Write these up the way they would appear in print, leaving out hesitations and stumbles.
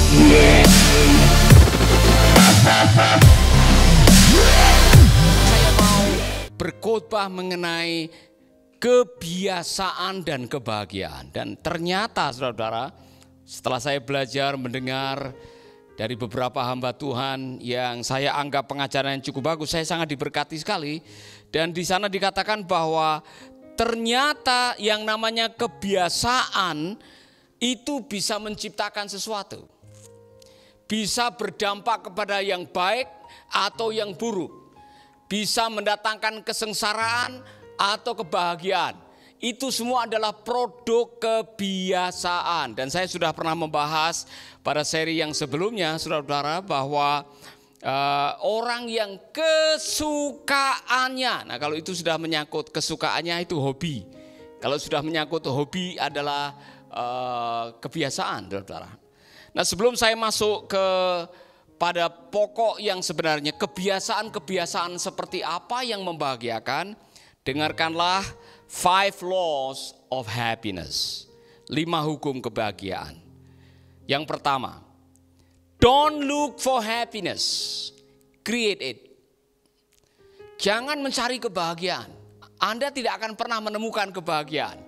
Saya mau berkhotbah mengenai kebiasaan dan kebahagiaan. Dan ternyata saudara-saudara, setelah saya belajar mendengar dari beberapa hamba Tuhan yang saya anggap pengajaran yang cukup bagus, saya sangat diberkati sekali. Dan di sana dikatakan bahwa ternyata yang namanya kebiasaan itu bisa menciptakan sesuatu. Bisa berdampak kepada yang baik atau yang buruk. Bisa mendatangkan kesengsaraan atau kebahagiaan. Itu semua adalah produk kebiasaan. Dan saya sudah pernah membahas pada seri yang sebelumnya, saudara-saudara, bahwa orang yang kesukaannya, nah kalau itu sudah menyangkut kesukaannya itu hobi. Kalau sudah menyangkut hobi adalah kebiasaan, saudara-saudara. Nah sebelum saya masuk pada pokok yang sebenarnya, kebiasaan-kebiasaan seperti apa yang membahagiakan, dengarkanlah 5 laws of happiness. 5 hukum kebahagiaan. Yang pertama, don't look for happiness, create it. Jangan mencari kebahagiaan. Anda tidak akan pernah menemukan kebahagiaan.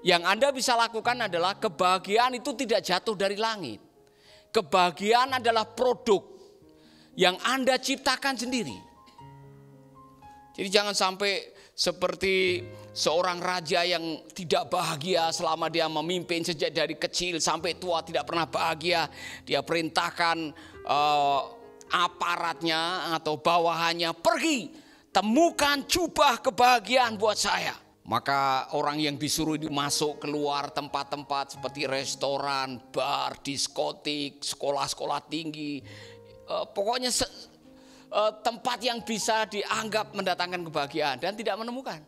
Yang Anda bisa lakukan adalah kebahagiaan itu tidak jatuh dari langit. Kebahagiaan adalah produk yang Anda ciptakan sendiri. Jadi jangan sampai seperti seorang raja yang tidak bahagia selama dia memimpin sejak dari kecil sampai tua, tidak pernah bahagia. Dia perintahkan aparatnya atau bawahannya, pergi temukan jubah kebahagiaan buat saya. Maka orang yang disuruh itu masuk keluar tempat-tempat seperti restoran, bar, diskotik, sekolah-sekolah tinggi. Pokoknya tempat yang bisa dianggap mendatangkan kebahagiaan dan tidak menemukan.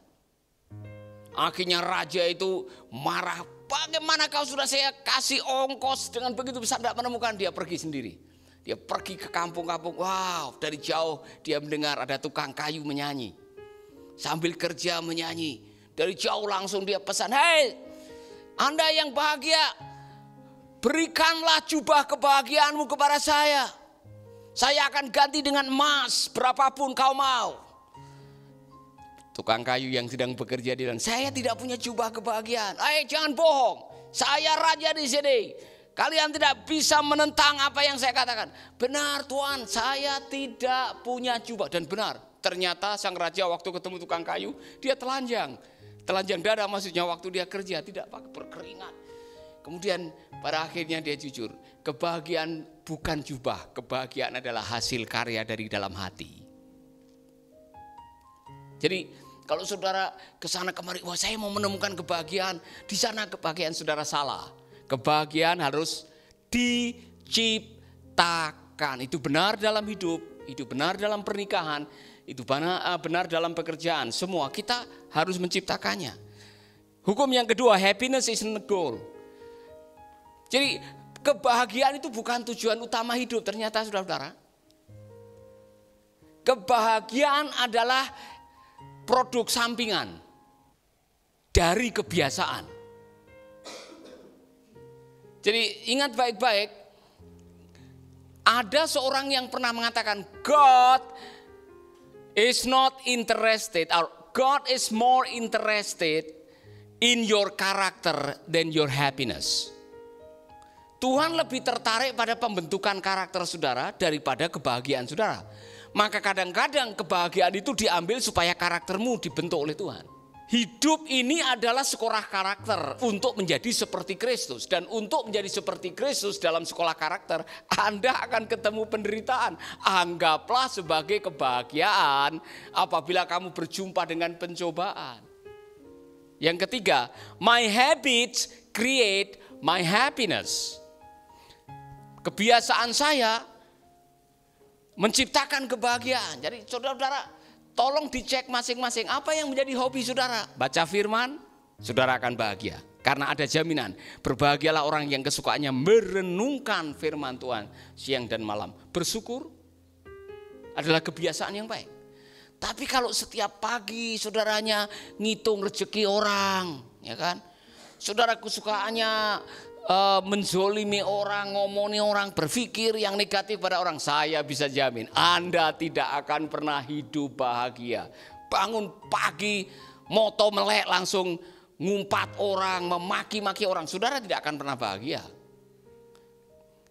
Akhirnya raja itu marah, bagaimana kau sudah saya kasih ongkos dengan begitu bisa tidak menemukan. Dia pergi sendiri. Dia pergi ke kampung-kampung. Wow, dari jauh dia mendengar ada tukang kayu menyanyi. Sambil kerja menyanyi. Dari jauh langsung dia pesan, hei Anda yang bahagia, berikanlah jubah kebahagiaanmu kepada saya. Saya akan ganti dengan emas berapapun kau mau. Tukang kayu yang sedang bekerja dia bilang, saya tidak punya jubah kebahagiaan. Jangan bohong, saya raja di sini. Kalian tidak bisa menentang apa yang saya katakan. Benar Tuan, saya tidak punya jubah. Dan benar, ternyata sang raja waktu ketemu tukang kayu, dia telanjang. Telanjang dada maksudnya waktu dia kerja, tidak pakai berkeringat. Kemudian pada akhirnya dia jujur, kebahagiaan bukan jubah, kebahagiaan adalah hasil karya dari dalam hati. Jadi kalau saudara kesana kemari, wah saya mau menemukan kebahagiaan, di sana kebahagiaan saudara salah. Kebahagiaan harus diciptakan. Itu benar dalam hidup, itu benar dalam pernikahan, itu benar dalam pekerjaan. Semua kita harus menciptakannya. Hukum yang kedua, happiness isn't a goal. Jadi kebahagiaan itu bukan tujuan utama hidup ternyata saudara-saudara. Kebahagiaan adalah produk sampingan dari kebiasaan. Jadi ingat baik-baik, ada seorang yang pernah mengatakan God is not interested, or God is more interested in your character than your happiness. Tuhan lebih tertarik pada pembentukan karakter saudara daripada kebahagiaan saudara. Maka kadang-kadang kebahagiaan itu diambil supaya karaktermu dibentuk oleh Tuhan. Hidup ini adalah sekolah karakter untuk menjadi seperti Kristus. Dan untuk menjadi seperti Kristus dalam sekolah karakter, Anda akan ketemu penderitaan. Anggaplah sebagai kebahagiaan apabila kamu berjumpa dengan pencobaan. Yang ketiga, my habits create my happiness. Kebiasaan saya menciptakan kebahagiaan. Jadi saudara-saudara, tolong dicek masing-masing apa yang menjadi hobi saudara. Baca firman, saudara akan bahagia. Karena ada jaminan, berbahagialah orang yang kesukaannya merenungkan firman Tuhan siang dan malam. Bersyukur adalah kebiasaan yang baik. Tapi kalau setiap pagi saudaranya ngitung rezeki orang, ya kan? Saudara kesukaannya menzolimi orang, ngomongin orang, berpikir yang negatif pada orang, saya bisa jamin Anda tidak akan pernah hidup bahagia. Bangun pagi, moto melek langsung ngumpat orang, memaki-maki orang, saudara tidak akan pernah bahagia.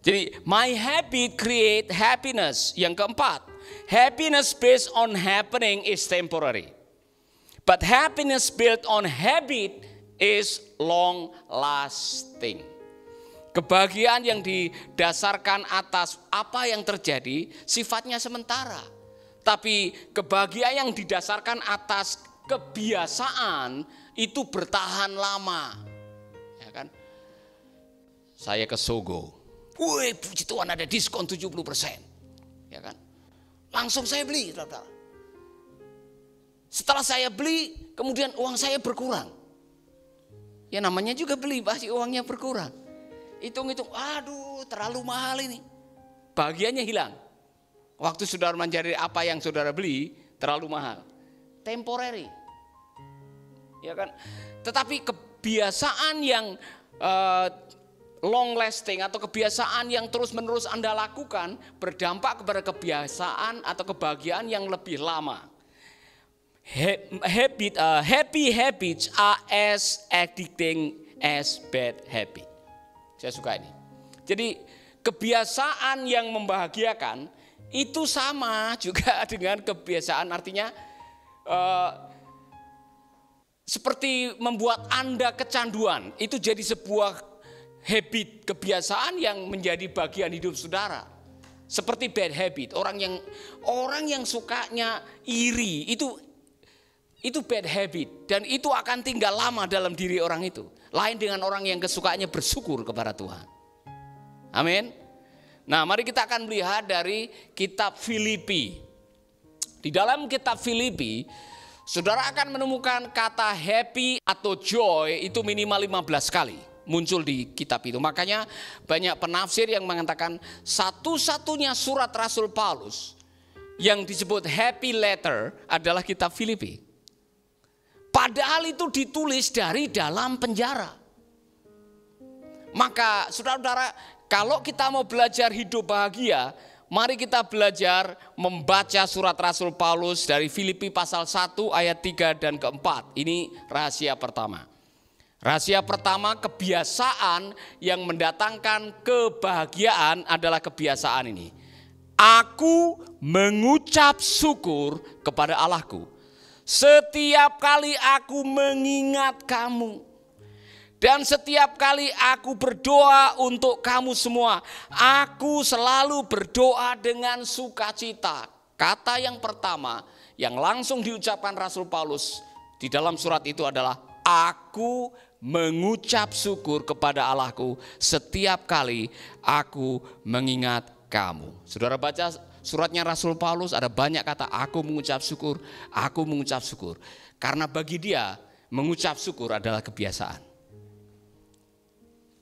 Jadi my habit create happiness. Yang keempat, happiness based on happening is temporary. But happiness built on habit is long lasting. Kebahagiaan yang didasarkan atas apa yang terjadi sifatnya sementara. Tapi kebahagiaan yang didasarkan atas kebiasaan itu bertahan lama. Ya kan? Saya ke Sogo. Wih, puji Tuhan ada diskon 70%. Ya kan? Langsung saya beli, saudara. Setelah saya beli, kemudian uang saya berkurang. Ya namanya juga beli, pasti uangnya berkurang. Hitung-hitung, aduh terlalu mahal ini. Bahagianya hilang. Waktu saudara mencari apa yang saudara beli, terlalu mahal. Temporary. Ya kan? Tetapi kebiasaan yang long lasting atau kebiasaan yang terus-menerus Anda lakukan berdampak kepada kebiasaan atau kebahagiaan yang lebih lama. Happy habits are as addicting as bad habit. Saya suka ini. Jadi kebiasaan yang membahagiakan itu sama juga dengan kebiasaan, artinya seperti membuat Anda kecanduan. Itu jadi sebuah habit, kebiasaan yang menjadi bagian hidup saudara. Seperti bad habit, orang yang sukanya iri, itu bad habit, dan itu akan tinggal lama dalam diri orang itu. Lain dengan orang yang kesukaannya bersyukur kepada Tuhan. Amin. Nah, mari kita akan melihat dari kitab Filipi. Di dalam kitab Filipi, saudara akan menemukan kata happy atau joy itu minimal 15 kali muncul di kitab itu. Makanya banyak penafsir yang mengatakan satu-satunya surat Rasul Paulus yang disebut happy letter adalah kitab Filipi. Padahal itu ditulis dari dalam penjara. Maka saudara-saudara, kalau kita mau belajar hidup bahagia, mari kita belajar membaca surat Rasul Paulus dari Filipi pasal 1 ayat 3 dan keempat. Ini rahasia pertama. Rahasia pertama, kebiasaan yang mendatangkan kebahagiaan adalah kebiasaan ini. Aku mengucap syukur kepada Allahku setiap kali aku mengingat kamu, dan setiap kali aku berdoa untuk kamu semua. Aku selalu berdoa dengan sukacita. Kata yang pertama yang langsung diucapkan Rasul Paulus di dalam surat itu adalah aku mengucap syukur kepada Allahku setiap kali aku mengingat kamu. Saudara baca suratnya Rasul Paulus, ada banyak kata aku mengucap syukur, aku mengucap syukur. Karena bagi dia mengucap syukur adalah kebiasaan.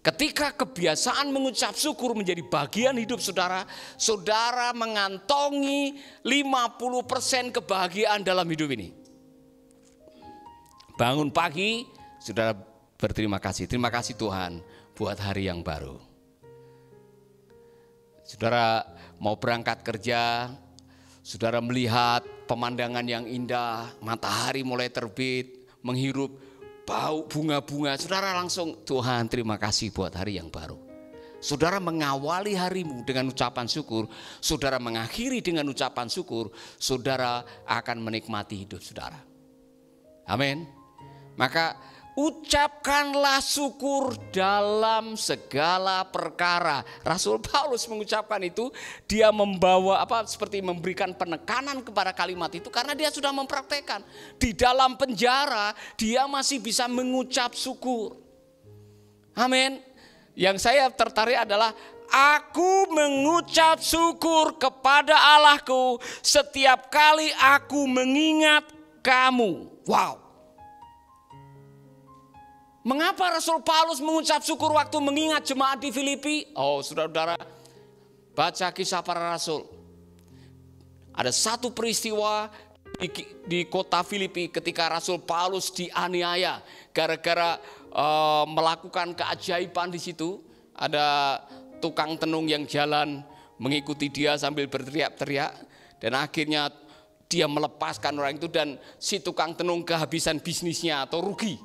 Ketika kebiasaan mengucap syukur menjadi bagian hidup saudara, saudara mengantongi 50% kebahagiaan dalam hidup ini. Bangun pagi, saudara berterima kasih. Terima kasih Tuhan buat hari yang baru. Saudara mau berangkat kerja, saudara melihat pemandangan yang indah, matahari mulai terbit, menghirup bau bunga-bunga, saudara langsung Tuhan terima kasih buat hari yang baru. Saudara mengawali harimu dengan ucapan syukur, saudara mengakhiri dengan ucapan syukur, saudara akan menikmati hidup saudara. Amin. Maka ucapkanlah syukur dalam segala perkara. Rasul Paulus mengucapkan itu, dia membawa seperti memberikan penekanan kepada kalimat itu karena dia sudah mempraktekkan. Di dalam penjara dia masih bisa mengucap syukur. Amin. Yang saya tertarik adalah aku mengucap syukur kepada Allahku setiap kali aku mengingat kamu. Wow. Mengapa Rasul Paulus mengucap syukur waktu mengingat jemaat di Filipi? Oh, saudara-saudara, baca Kisah Para Rasul. Ada satu peristiwa di kota Filipi ketika Rasul Paulus dianiaya gara-gara melakukan keajaiban di situ. Ada tukang tenung yang jalan mengikuti dia sambil berteriak-teriak, dan akhirnya dia melepaskan orang itu, dan si tukang tenung kehabisan bisnisnya atau rugi.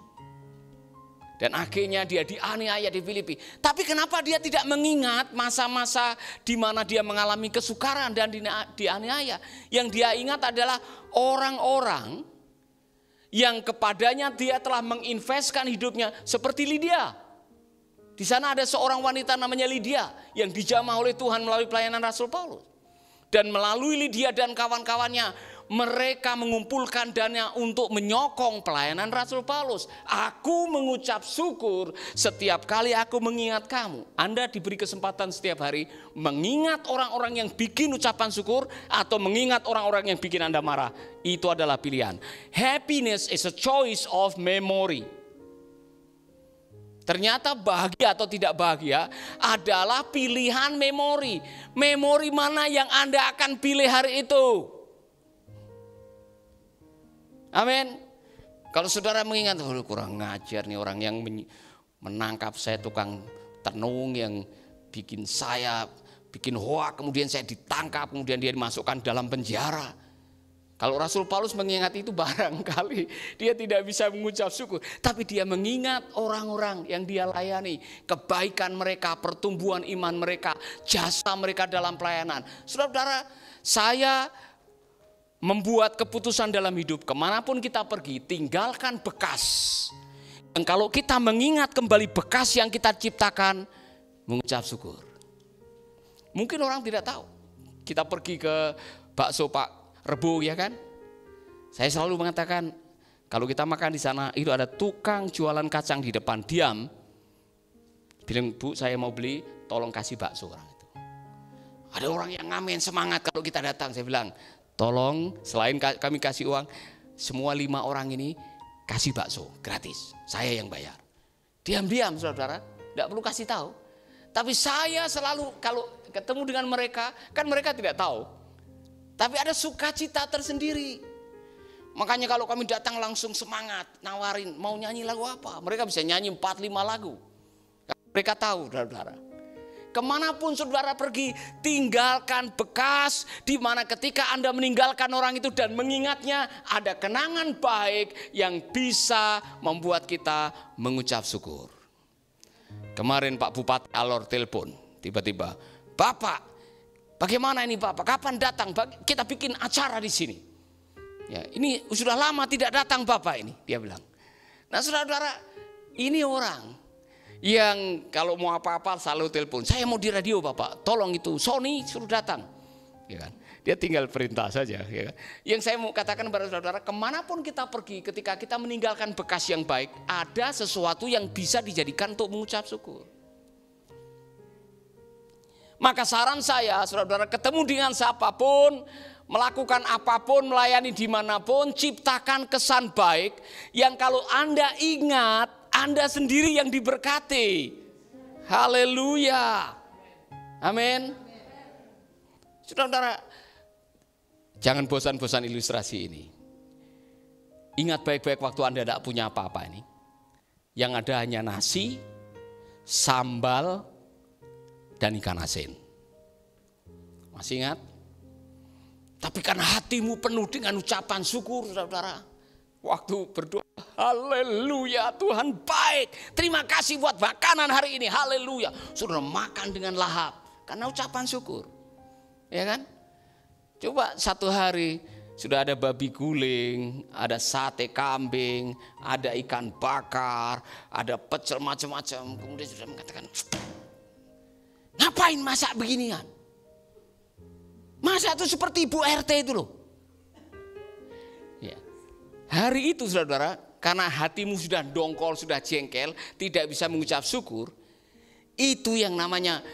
Dan akhirnya dia dianiaya di Filipi. Tapi kenapa dia tidak mengingat masa-masa di mana dia mengalami kesukaran dan dianiaya? Yang dia ingat adalah orang-orang yang kepadanya dia telah menginvestkan hidupnya, seperti Lydia. Di sana ada seorang wanita namanya Lydia yang dijamah oleh Tuhan melalui pelayanan Rasul Paulus. Dan melalui Lydia dan kawan-kawannya, mereka mengumpulkan dana untuk menyokong pelayanan Rasul Paulus. Aku mengucap syukur setiap kali aku mengingat kamu. Anda diberi kesempatan setiap hari mengingat orang-orang yang bikin ucapan syukur atau mengingat orang-orang yang bikin Anda marah. Itu adalah pilihan. Happiness is a choice of memory. Ternyata bahagia atau tidak bahagia adalah pilihan memori. Memori mana yang Anda akan pilih hari itu? Amin. Kalau saudara mengingat, kurang ngajar nih orang yang menangkap saya tukang tenung, yang bikin saya bikin hoak, kemudian saya ditangkap, kemudian dia dimasukkan dalam penjara. Kalau Rasul Paulus mengingat itu, barangkali dia tidak bisa mengucap syukur. Tapi dia mengingat orang-orang yang dia layani, kebaikan mereka, pertumbuhan iman mereka, jasa mereka dalam pelayanan. Saudara-saudara, saya membuat keputusan dalam hidup, kemanapun kita pergi, tinggalkan bekas. Dan kalau kita mengingat kembali bekas yang kita ciptakan, mengucap syukur. Mungkin orang tidak tahu, kita pergi ke bakso Pak Rebo, ya kan? Saya selalu mengatakan, kalau kita makan di sana, itu ada tukang jualan kacang di depan, diam. Bilang, Bu, saya mau beli, tolong kasih bakso orang itu. Ada orang yang ngamen semangat kalau kita datang. Saya bilang, tolong selain kami kasih uang, semua 5 orang ini kasih bakso gratis, saya yang bayar. Diam-diam saudara, tidak perlu kasih tahu. Tapi saya selalu kalau ketemu dengan mereka, kan mereka tidak tahu. Tapi ada sukacita tersendiri. Makanya kalau kami datang langsung semangat, nawarin mau nyanyi lagu apa. Mereka bisa nyanyi 4-5 lagu. Mereka tahu saudara. Kemanapun saudara pergi, tinggalkan bekas, di mana ketika Anda meninggalkan orang itu dan mengingatnya, ada kenangan baik yang bisa membuat kita mengucap syukur. Kemarin Pak Bupati Alor telepon, tiba-tiba, Bapak, bagaimana ini Bapak? Kapan datang? Kita bikin acara di sini. Ya, ini sudah lama tidak datang Bapak ini, dia bilang. Nah saudara-saudara, ini orang yang kalau mau apa-apa selalu telepon, saya mau di radio Bapak, tolong itu Sony suruh datang, ya kan? Dia tinggal perintah saja, ya kan? Yang saya mau katakan kepada saudara, kemanapun kita pergi, ketika kita meninggalkan bekas yang baik, ada sesuatu yang bisa dijadikan untuk mengucap syukur. Maka saran saya, saudara-saudara, ketemu dengan siapapun, melakukan apapun, melayani dimanapun, ciptakan kesan baik yang kalau Anda ingat, Anda sendiri yang diberkati. Haleluya. Amin. Saudara-saudara, jangan bosan-bosan ilustrasi ini. Ingat baik-baik waktu Anda tidak punya apa-apa ini. Yang ada hanya nasi, sambal, dan ikan asin. Masih ingat? Tapi karena hatimu penuh dengan ucapan syukur, saudara-saudara. Waktu berdoa, haleluya, Tuhan baik. Terima kasih buat makanan hari ini, haleluya. Sudah makan dengan lahap karena ucapan syukur. Ya kan? Coba satu hari sudah ada babi guling, ada sate kambing, ada ikan bakar, ada pecel macam-macam. Kemudian sudah mengatakan, ngapain masak beginian? Masak itu seperti Ibu RT itu loh. Ya. Hari itu saudara, karena hatimu sudah dongkol, sudah jengkel, tidak bisa mengucap syukur, itu yang namanya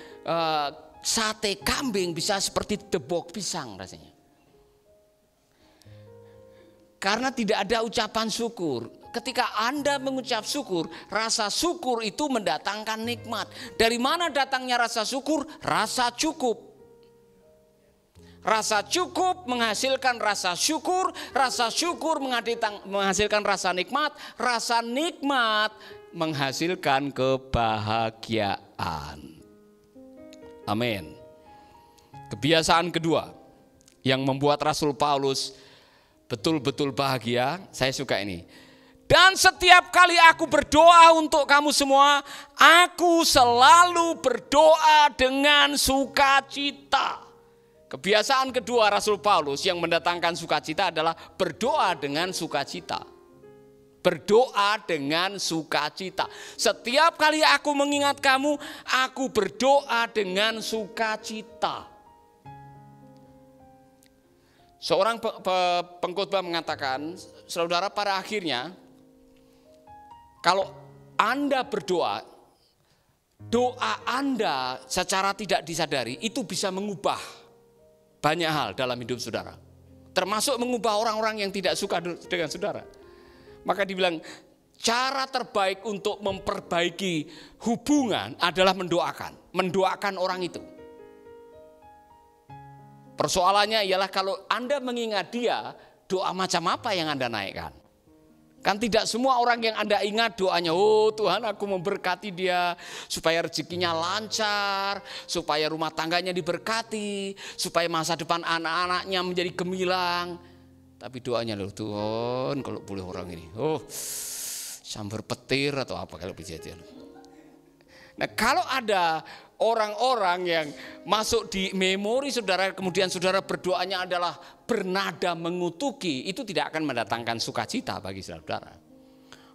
sate kambing bisa seperti debok pisang rasanya. Karena tidak ada ucapan syukur. Ketika Anda mengucap syukur, rasa syukur itu mendatangkan nikmat. Dari mana datangnya rasa syukur? Rasa cukup. Rasa cukup menghasilkan rasa syukur menghasilkan rasa nikmat menghasilkan kebahagiaan. Amin. Kebiasaan kedua yang membuat Rasul Paulus betul-betul bahagia, saya suka ini. Dan setiap kali aku berdoa untuk kamu semua, aku selalu berdoa dengan sukacita. Kebiasaan kedua Rasul Paulus yang mendatangkan sukacita adalah berdoa dengan sukacita. Berdoa dengan sukacita. Setiap kali aku mengingat kamu, aku berdoa dengan sukacita. Seorang pengkhotbah mengatakan, saudara, pada akhirnya kalau Anda berdoa, doa Anda secara tidak disadari itu bisa mengubah banyak hal dalam hidup saudara. Termasuk mengubah orang-orang yang tidak suka dengan saudara. Maka dibilang cara terbaik untuk memperbaiki hubungan adalah mendoakan orang itu. Persoalannya ialah kalau Anda mengingat dia, doa macam apa yang Anda naikkan? Kan tidak semua orang yang Anda ingat doanya, oh Tuhan aku memberkati dia supaya rezekinya lancar, supaya rumah tangganya diberkati, supaya masa depan anak-anaknya menjadi gemilang. Tapi doanya loh, Tuhan kalau boleh orang ini, sambar petir atau apa kalau kejadian. Nah kalau ada orang-orang yang masuk di memori saudara, kemudian saudara berdoanya adalah bernada mengutuki, itu tidak akan mendatangkan sukacita bagi saudara.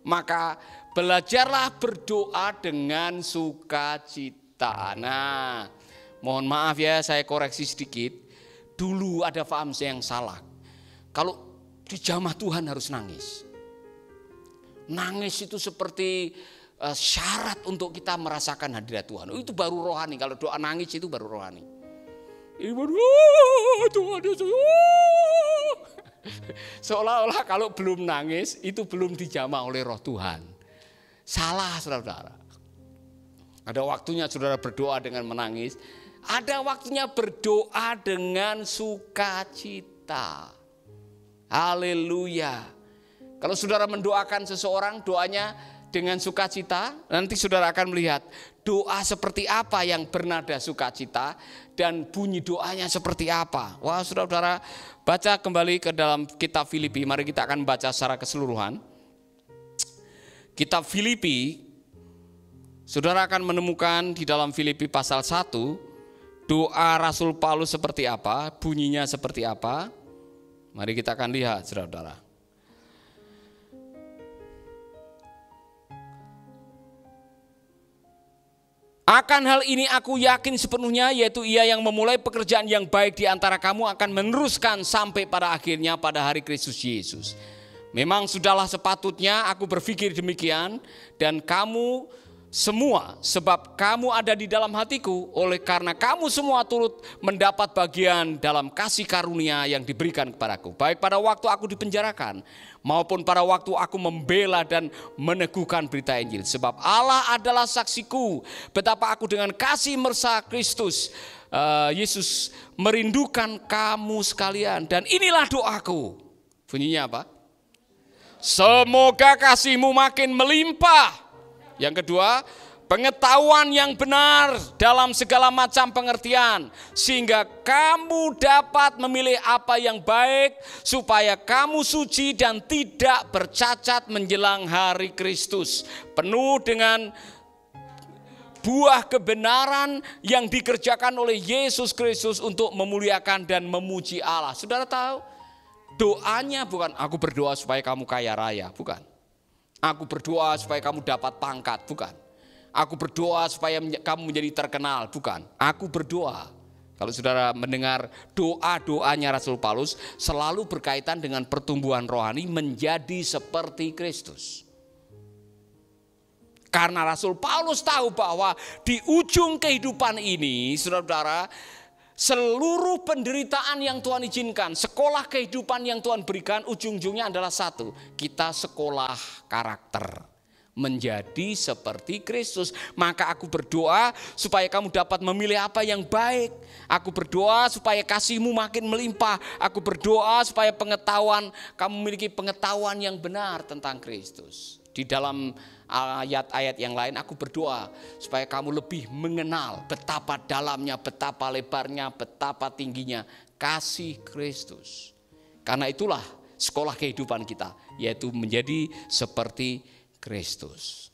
Maka belajarlah berdoa dengan sukacita. Nah mohon maaf ya, saya koreksi sedikit. Dulu ada paham yang salah. Kalau di jamah Tuhan harus nangis. Nangis itu seperti syarat untuk kita merasakan hadirat Tuhan. Itu baru rohani. Kalau doa nangis itu baru rohani. Ini baru Tuhan Yesus. Seolah-olah kalau belum nangis itu belum dijamah oleh roh Tuhan. Salah saudara. Ada waktunya saudara berdoa dengan menangis. Ada waktunya berdoa dengan sukacita. Haleluya. Kalau saudara mendoakan seseorang, doanya dengan sukacita, nanti saudara akan melihat doa seperti apa yang bernada sukacita dan bunyi doanya seperti apa. Wah, saudara-saudara, baca kembali ke dalam kitab Filipi. Mari kita akan baca secara keseluruhan. Kitab Filipi, saudara akan menemukan di dalam Filipi pasal 1, doa Rasul Paulus seperti apa, bunyinya seperti apa. Mari kita akan lihat, saudara-saudara. Akan hal ini aku yakin sepenuhnya, yaitu ia yang memulai pekerjaan yang baik di antara kamu akan meneruskan sampai pada akhirnya pada hari Kristus Yesus. Memang sudahlah sepatutnya aku berpikir demikian, dan kamu semua, sebab kamu ada di dalam hatiku, oleh karena kamu semua turut mendapat bagian dalam kasih karunia yang diberikan kepadaku, baik pada waktu aku dipenjarakan maupun pada waktu aku membela dan meneguhkan berita Injil. Sebab Allah adalah saksiku betapa aku dengan kasih mersa Kristus Yesus merindukan kamu sekalian. Dan inilah doaku. Bunyinya apa? Semoga kasihmu makin melimpah. Yang kedua, pengetahuan yang benar dalam segala macam pengertian, sehingga kamu dapat memilih apa yang baik, supaya kamu suci dan tidak bercacat menjelang hari Kristus, penuh dengan buah kebenaran yang dikerjakan oleh Yesus Kristus untuk memuliakan dan memuji Allah. Saudara tahu, doanya bukan aku berdoa supaya kamu kaya raya, bukan. Aku berdoa supaya kamu dapat pangkat, bukan. Aku berdoa supaya kamu menjadi terkenal, bukan. Aku berdoa. Kalau saudara mendengar doa-doanya Rasul Paulus, selalu berkaitan dengan pertumbuhan rohani menjadi seperti Kristus. Karena Rasul Paulus tahu bahwa di ujung kehidupan ini, saudara-saudara, seluruh penderitaan yang Tuhan izinkan, sekolah kehidupan yang Tuhan berikan, ujung-ujungnya adalah satu. Kita sekolah karakter menjadi seperti Kristus. Maka aku berdoa supaya kamu dapat memilih apa yang baik. Aku berdoa supaya kasihmu makin melimpah. Aku berdoa supaya kamu memiliki pengetahuan yang benar tentang Kristus. Di dalam ayat-ayat yang lain, aku berdoa supaya kamu lebih mengenal betapa dalamnya, betapa lebarnya, betapa tingginya kasih Kristus. Karena itulah sekolah kehidupan kita, yaitu menjadi seperti Kristus.